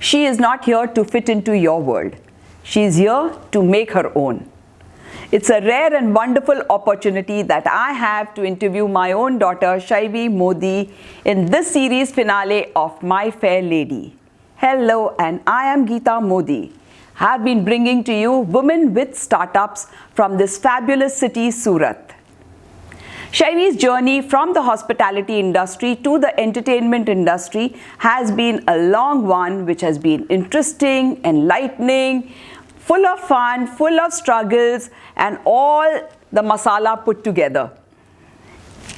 She is not here to fit into your world. She is here to make her own. It's a rare and wonderful opportunity that I have to interview my own daughter, Shaivi Modi, in this series finale of My Fair Lady. Hello, and I am Geeta Modi. I have been bringing to you women with startups from this fabulous city, Surat. Shaivi's journey from the hospitality industry to the entertainment industry has been a long one, which has been interesting, enlightening, full of fun, full of struggles, and all the masala put together.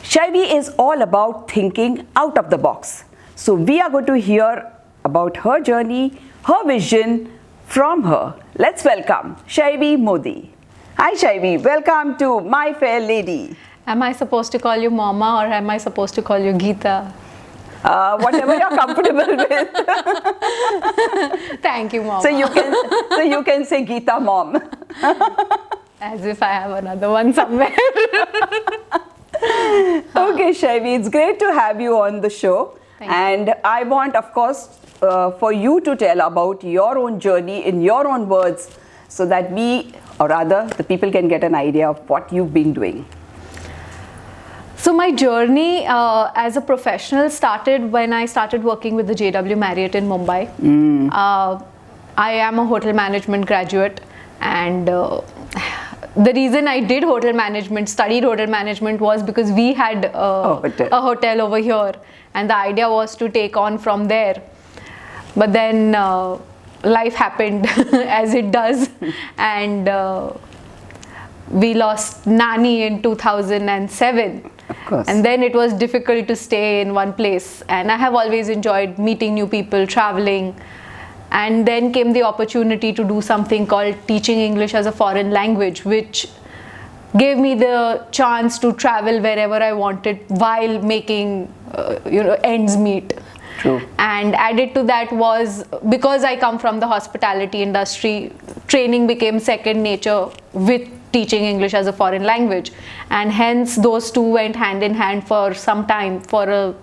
Shaivi is all about thinking out of the box. So we are going to hear about her journey, her vision from her. Let's welcome Shaivi Modi. Hi Shaivi, welcome to My Fair Lady. Am I supposed to call you Mama or am I supposed to call you Geeta? Whatever you're comfortable with. Thank you, Mama. So you can say Geeta Mom. As if I have another one somewhere. Okay, Shaivi, it's great to have you on the show. Thank you. I want, of course, for you to tell about your own journey in your own words so that we, or rather, the people can get an idea of what you've been doing. So my journey as a professional started when I started working with the JW Marriott in Mumbai. I am a hotel management graduate, and the reason I did hotel management, studied hotel management, was because we had a hotel over here, and the idea was to take on from there. But then life happened as it does, and we lost Nani in 2007. Of course. And then it was difficult to stay in one place, and I have always enjoyed meeting new people, traveling, and then came the opportunity to do something called teaching English as a foreign language, which gave me the chance to travel wherever I wanted while making ends meet. True. And added to that was, because I come from the hospitality industry, training became second nature with teaching English as a foreign language, and hence those two went hand in hand for some time, for a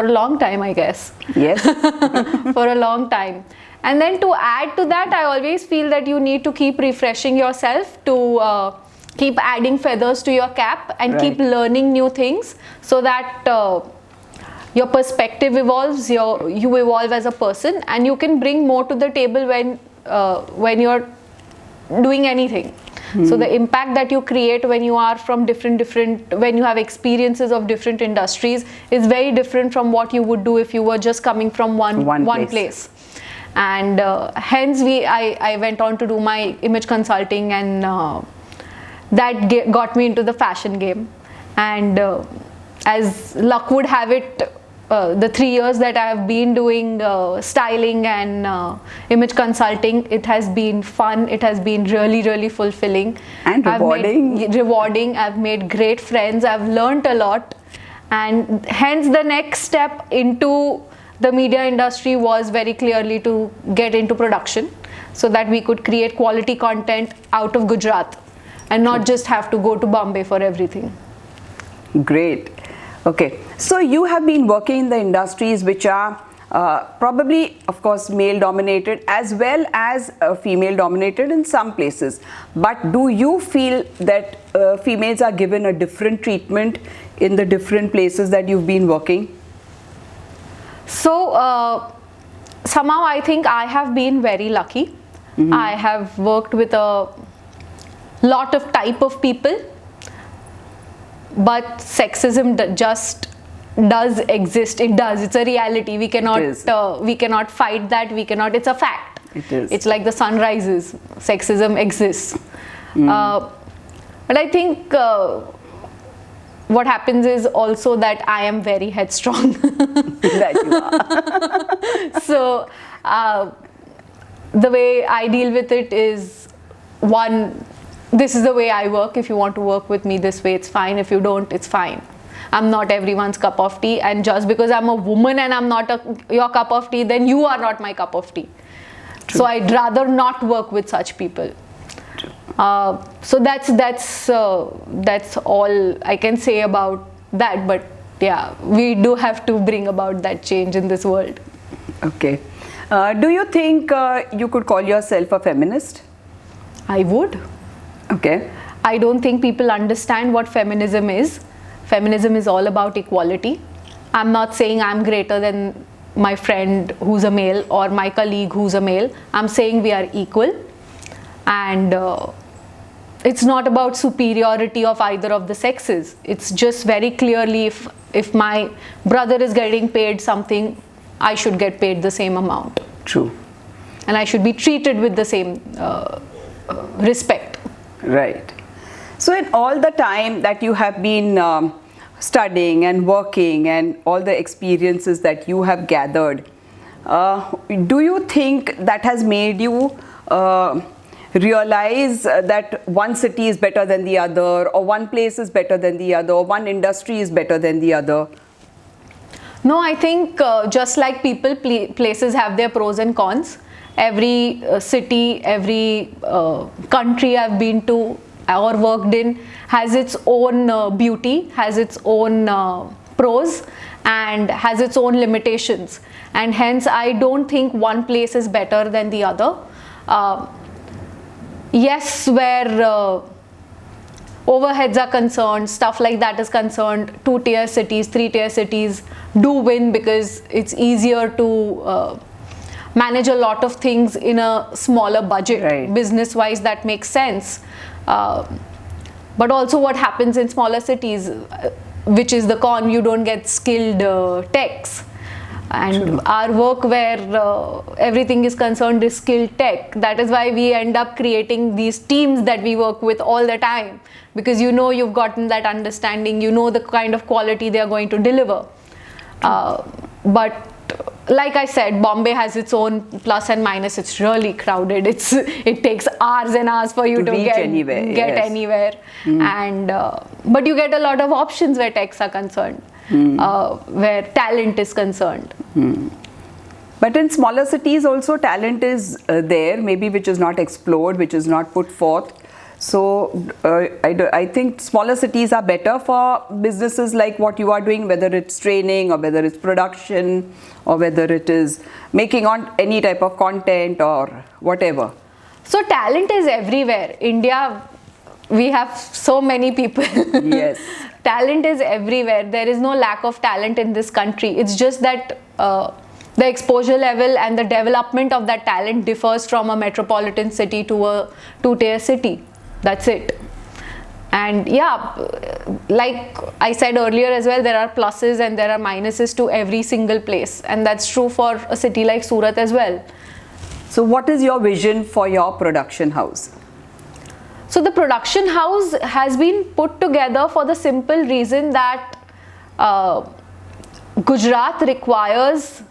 long time, I guess. Yes. For a long time. And then to add to that, I always feel that you need to keep refreshing yourself, to keep adding feathers to your cap, and keep learning new things, so that your perspective evolves, you evolve as a person, and you can bring more to the table when you're doing anything. So the impact that you create when you are from when you have experiences of different industries is very different from what you would do if you were just coming from one place. And hence I went on to do my image consulting, and that got me into the fashion game. And as luck would have it, the 3 years that I have been doing styling and image consulting, it has been fun. It has been really, really fulfilling and rewarding. I've made great friends. I've learned a lot, and hence the next step into the media industry was very clearly to get into production, so that we could create quality content out of Gujarat and not just have to go to Bombay for everything. Great. Okay, so you have been working in the industries which are probably, of course, male dominated as well as female dominated in some places. But do you feel that females are given a different treatment in the different places that you've been working? So somehow I think I have been very lucky. I have worked with a lot of type of people. But sexism just does exist. It does. It's a reality. We cannot fight that. It's a fact. It is. It's like the sun rises. Sexism exists. But I think what happens is also that I am very headstrong. That you are. So the way I deal with it is, one, this is the way I work. If you want to work with me this way, it's fine. If you don't, it's fine. I'm not everyone's cup of tea, and just because I'm a woman and I'm not your cup of tea, then you are not my cup of tea. True. So I'd rather not work with such people. So that's all I can say about that. But yeah, we do have to bring about that change in this world. Okay. Do you think you could call yourself a feminist? I would. Okay. I don't think people understand what feminism is. Feminism is all about equality. I'm not saying I'm greater than my friend who's a male or my colleague who's a male. I'm saying we are equal, and it's not about superiority of either of the sexes. It's just very clearly, if my brother is getting paid something, I should get paid the same amount. True. And I should be treated with the same respect. Right. So in all the time that you have been studying and working and all the experiences that you have gathered, do you think that has made you realize that one city is better than the other, or one place is better than the other, or one industry is better than the other? No, I think just like people, places have their pros and cons. Every city, every country I've been to or worked in has its own beauty, has its own pros, and has its own limitations. And hence, I don't think one place is better than the other. Yes, where overheads are concerned, stuff like that is concerned, 2-tier cities, 3-tier cities do win because it's easier to manage a lot of things in a smaller budget. Right. Business wise, that makes sense. But also what happens in smaller cities, which is the con, you don't get skilled techs. And True. our work where everything is concerned is skilled tech. That is why we end up creating these teams that we work with all the time, because you know you've gotten that understanding, you know the kind of quality they are going to deliver. But like I said, Bombay has its own plus and minus. It's really crowded. It takes hours and hours for you to reach get anywhere, yes. anywhere. And but you get a lot of options where techs are concerned, where talent is concerned. But in smaller cities also talent is there, maybe which is not explored, which is not put forth. So I think smaller cities are better for businesses like what you are doing, whether it's training or whether it's production or whether it is making on any type of content or whatever. So talent is everywhere. India, we have so many people. Yes. Talent is everywhere. There is no lack of talent in this country. It's just that the exposure level and the development of that talent differs from a metropolitan city to a 2-tier city. That's it. And yeah, like I said earlier as well, there are pluses and there are minuses to every single place. And that's true for a city like Surat as well. So what is your vision for your production house? So the production house has been put together for the simple reason that Gujarat requires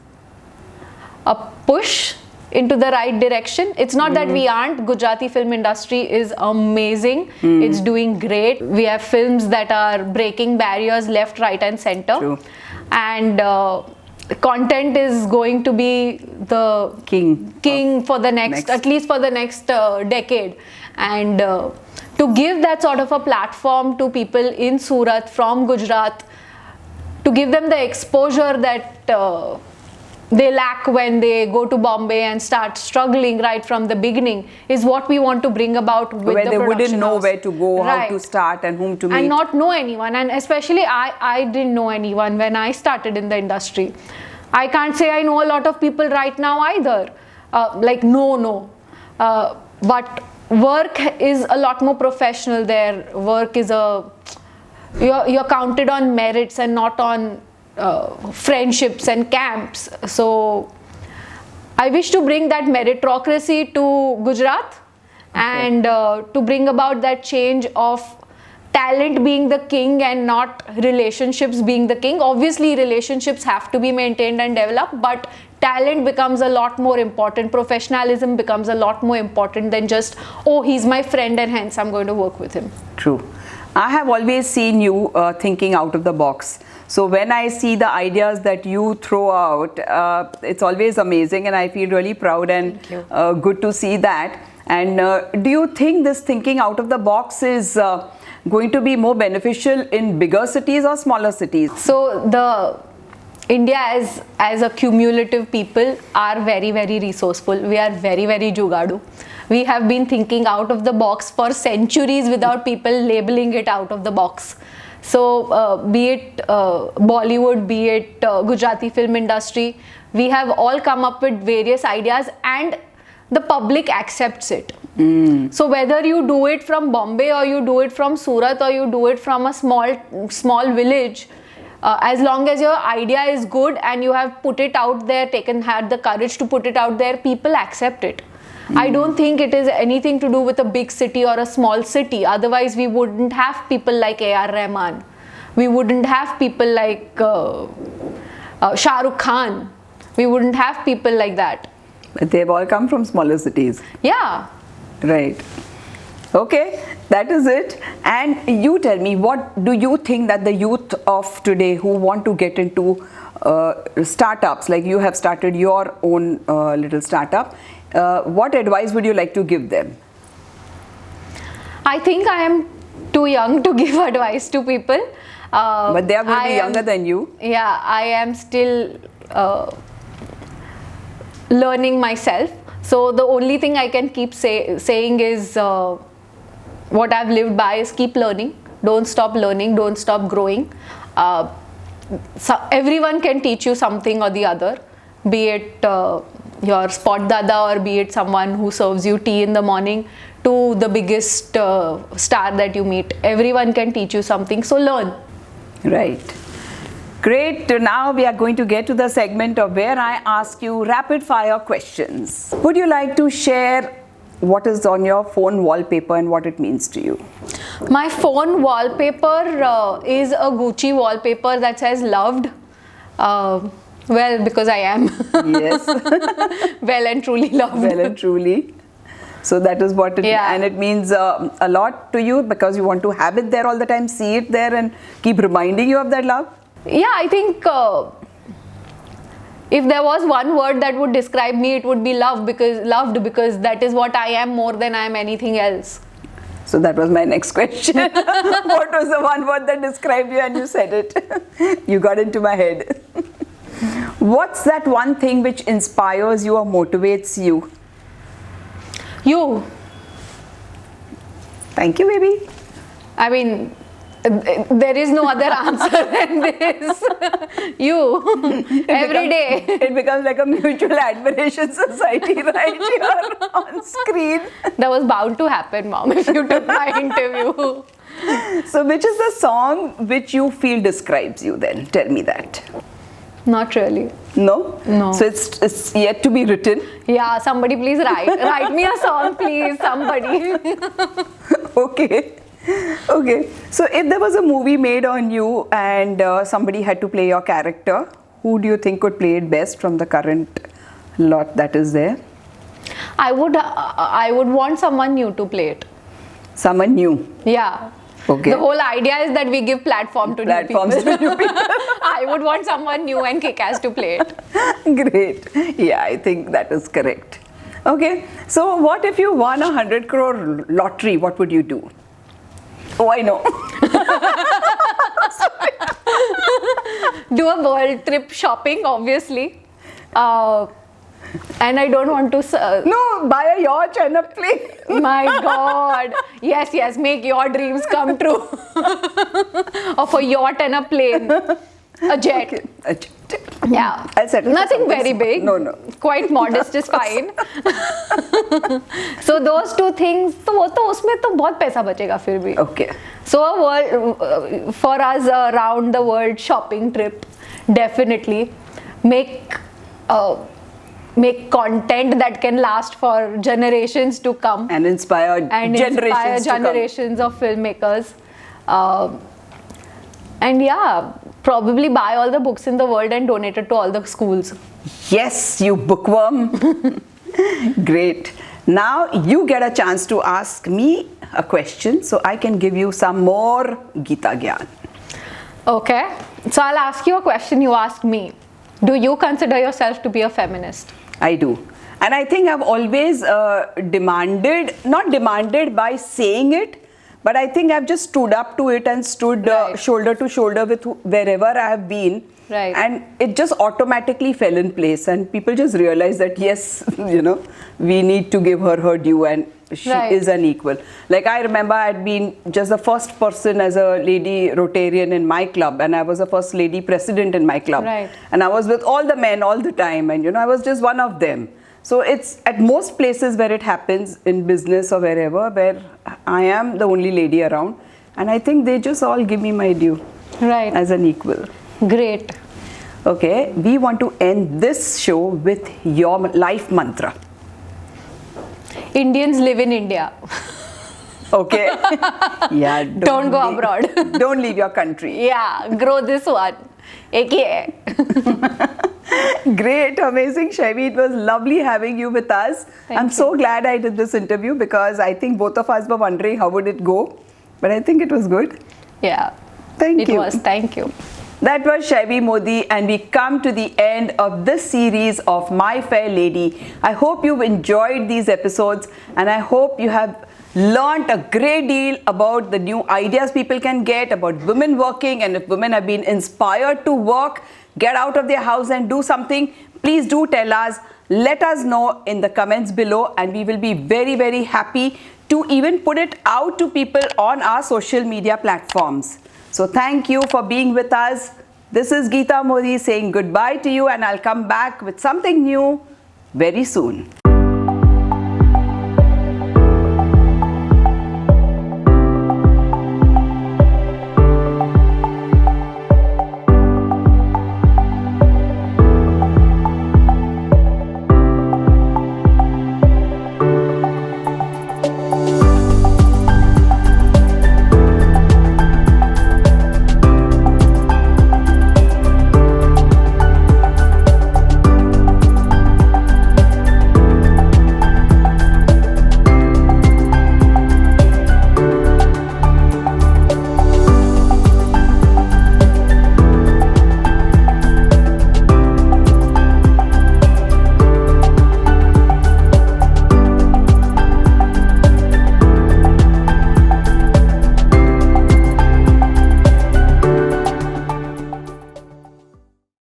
a push into the right direction. It's not that we aren't. Gujarati film industry is amazing. It's doing great. We have films that are breaking barriers left, right and center. True. And content is going to be the king for the next, at least for the next decade. And to give that sort of a platform to people in Surat from Gujarat, to give them the exposure that they lack when they go to Bombay and start struggling right from the beginning, is what we want to bring about with where the they production wouldn't know house. where to go, Right. how to start and whom to meet. And not know anyone. And especially I didn't know anyone when I started in the industry. I can't say I know a lot of people right now either. But work is a lot more professional there. Work is you're counted on merits and not on friendships and camps. So I wish to bring that meritocracy to Gujarat, and to bring about that change of talent being the king and not relationships being the king. Obviously relationships have to be maintained and developed, but talent becomes a lot more important. Professionalism becomes a lot more important than just, oh, he's my friend and hence I'm going to work with him. True. I have always seen you thinking out of the box. So when I see the ideas that you throw out, it's always amazing, and I feel really proud and good to see that. And do you think this thinking out of the box is going to be more beneficial in bigger cities or smaller cities? So India as a cumulative people are very, very resourceful. We are very, very jugadu. We have been thinking out of the box for centuries without people labeling it out of the box. So be it Bollywood, be it Gujarati film industry, we have all come up with various ideas and the public accepts it. So whether you do it from Bombay or you do it from Surat or you do it from a small village, as long as your idea is good and you have put it out there, had the courage to put it out there, people accept it. I don't think it is anything to do with a big city or a small city. Otherwise, we wouldn't have people like A.R. Rahman. We wouldn't have people like Shah Rukh Khan. We wouldn't have people like that. But they've all come from smaller cities. Yeah. Right. Okay, that is it. And you tell me, what do you think that the youth of today who want to get into startups, like you have started your own little startup, what advice would you like to give them? I think I am too young to give advice to people. But they are going to be younger than you. Yeah, I am still learning myself. So the only thing I can keep saying is what I've lived by is keep learning. Don't stop learning. Don't stop growing. So everyone can teach you something or the other, be it your spot dada or be it someone who serves you tea in the morning to the biggest star that you meet. Everyone can teach you something. So learn. Right. Great. Now we are going to get to the segment of where I ask you rapid fire questions. Would you like to share what is on your phone wallpaper and what it means to you? My phone wallpaper is a Gucci wallpaper that says loved. Well, because I am. Yes. Well and truly loved. Well and truly. So that is what it, and it means a lot to you because you want to have it there all the time, see it there and keep reminding you of that love? Yeah, I think if there was one word that would describe me, it would be loved because that is what I am more than I am anything else. So that was my next question. What was the one word that described you and you said it? You got into my head. What's that one thing which inspires you or motivates you? You. Thank you, baby. I mean, there is no other answer than this. You. Every day. It becomes like a mutual admiration society right here on screen. That was bound to happen, Mom, if you took my interview. So which is the song which you feel describes you then? Tell me that. Not really. No? No. So it's yet to be written? Yeah, somebody please write me a song, please, somebody. Okay. Okay. So if there was a movie made on you and somebody had to play your character, who do you think could play it best from the current lot that is there? I would want someone new to play it. Someone new? Yeah. Okay. The whole idea is that we give platforms to new people. I would want someone new and kick-ass to play it. Great. Yeah, I think that is correct. Okay. So what if you won 100 crore lottery? What would you do? Oh, I know. Do a world trip shopping, obviously. And I don't want to... No, buy a yacht and a plane. My God. Yes, make your dreams come true. Of a yacht and a plane. A jet. Okay. A jet. Yeah. I'll settle. Nothing very big. No. Quite modest is fine. So those two things, तो उसमें तो बहुत पैसा बचेगा फिर भी. Okay. So a world, for us around the world shopping trip, definitely make content that can last for generations to come and inspire generations of filmmakers. And yeah, probably buy all the books in the world and donate it to all the schools. Yes, you bookworm. Great. Now you get a chance to ask me a question so I can give you some more Geeta Gyan. Okay. So I'll ask you a question, you ask me. Do you consider yourself to be a feminist? I do. And I think I've always not demanded by saying it, but I think I've just stood up to it and stood shoulder to shoulder with wherever I have been Right. And it just automatically fell in place, and people just realized that yes, we need to give her her due, and she Right. is an equal. Like I remember I had been just the first person as a lady Rotarian in my club, and I was the first lady president in my club. Right. And I was with all the men all the time, and I was just one of them. So it's at most places where it happens, in business or wherever, where I am the only lady around, and I think they just all give me my due Right. as an equal. Great. Okay, we want to end this show with your life mantra. Indians live in India. Okay. Yeah. Don't go abroad. Don't leave your country. Yeah, grow this one. एक ही है. Great, amazing, Shaivi. It was lovely having you with us. I'm so glad I did this interview, because I think both of us were wondering how would it go, but I think it was good. Yeah. Thank you. It was. Thank you. That was Shaivi Modi, and we come to the end of this series of My Fair Lady. I hope you've enjoyed these episodes, and I hope you have learned a great deal about the new ideas people can get about women working, and if women have been inspired to work, get out of their house and do something, please do tell us. Let us know in the comments below, and we will be very, very happy to even put it out to people on our social media platforms. So thank you for being with us. This is Geeta Modi saying goodbye to you, and I'll come back with something new very soon.